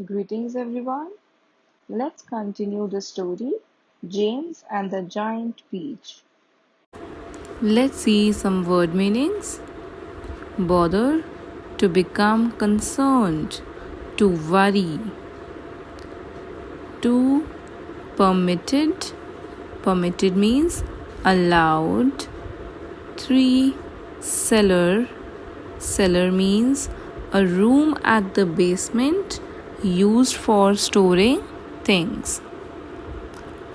Greetings, everyone. Let's continue the story James and the Giant Peach. Let's see some word meanings. Bother, to become concerned, to worry. 2. Permitted. Permitted means allowed. 3. Cellar. Cellar means a room at the basement used for storing things.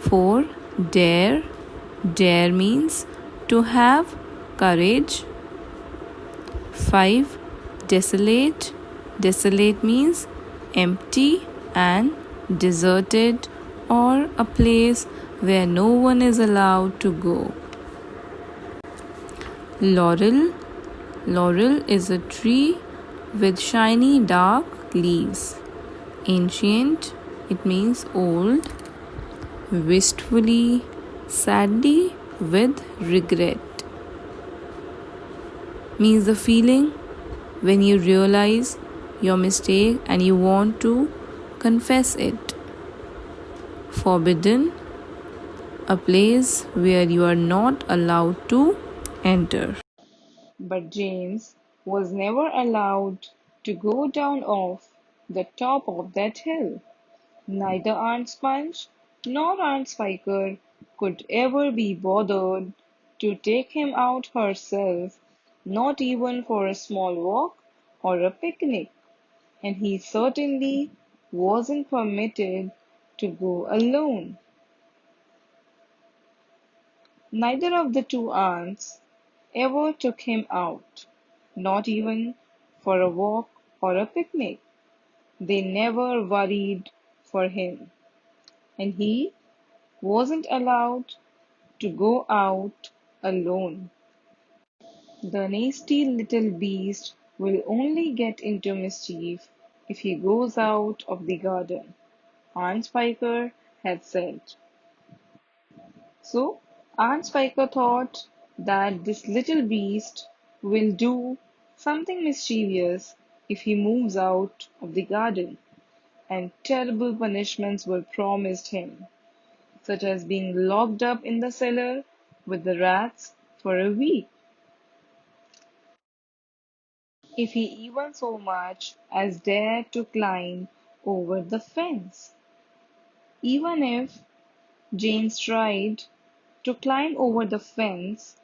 4. Dare. Dare means to have courage. 5. Desolate. Desolate means empty and deserted, or a place where no one is allowed to go. Laurel. Laurel is a tree with shiny dark leaves. Ancient, it means old. Wistfully, sadly, with regret, means the feeling when you realize your mistake and you want to confess it. Forbidden, a place where you are not allowed to enter. But James was never allowed to go down off the top of that hill. Neither Aunt Sponge nor Aunt Spiker could ever be bothered to take him out herself, not even for a small walk or a picnic, and he certainly wasn't permitted to go alone. Neither of the two aunts ever took him out, not even for a walk or a picnic. They never worried for him, and he wasn't allowed to go out alone. The nasty little beast will only get into mischief if he goes out of the garden, Aunt Spiker had said. So Aunt Spiker thought that this little beast will do something mischievous if he moves out of the garden, and terrible punishments were promised him, such as being locked up in the cellar with the rats for a week. If he even so much as dared to climb over the fence. Even if James tried to climb over the fence,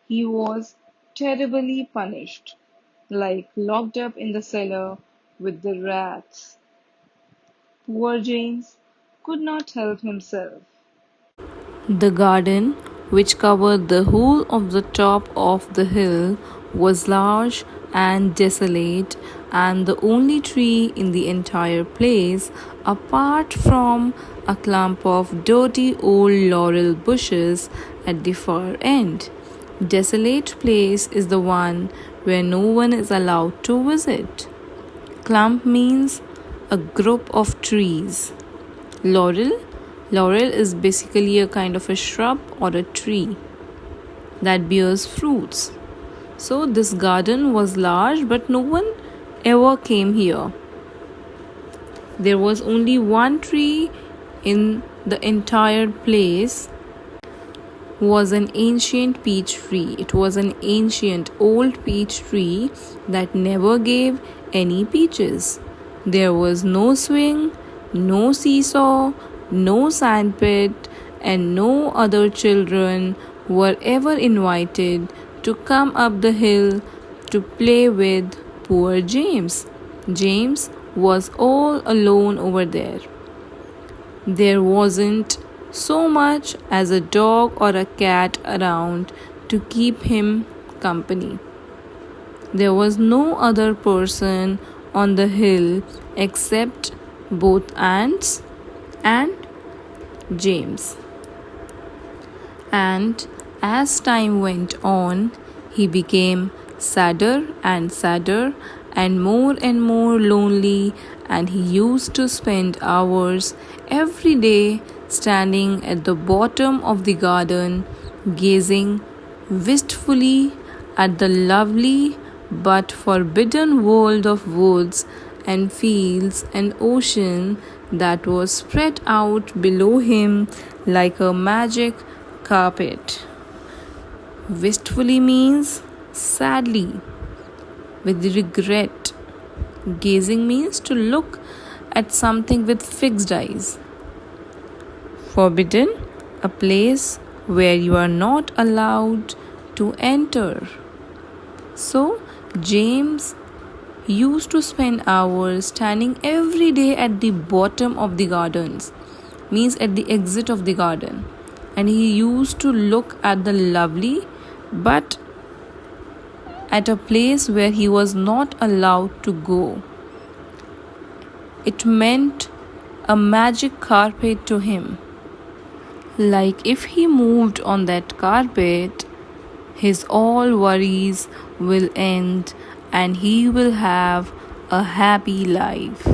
he was terribly punished, like locked up in the cellar with the rats. Poor James could not help himself. The garden, which covered the whole of the top of the hill, was large and desolate, and the only tree in the entire place, apart from a clump of dirty old laurel bushes at the far end. Desolate place is the one where no one is allowed to visit. Clump means a group of trees. Laurel Laurel is basically a kind of a shrub or a tree that bears fruits. So this garden was large, but no one ever came here. There was only one tree in the entire place, was an ancient peach tree. It was an ancient old peach tree that never gave any peaches. There was no swing, no seesaw, no sandpit, and no other children were ever invited to come up the hill to play with poor James. James was all alone over there. There wasn't so much as a dog or a cat around to keep him company. There was no other person on the hill except both aunts and James. And as time went on, he became sadder and more lonely, and he used to spend hours every day standing at the bottom of the garden, gazing wistfully at the lovely but forbidden world of woods and fields and ocean that was spread out below him like a magic carpet. Wistfully means sadly, with regret. Gazing means to look at something with fixed eyes. Forbidden, a place where you are not allowed to enter. So, James used to spend hours standing every day at the bottom of the gardens, means at the exit of the garden, and he used to look at the lovely but at a place where he was not allowed to go. It meant a magic carpet to him. Like if he moved on that carpet, his all worries will end and he will have a happy life.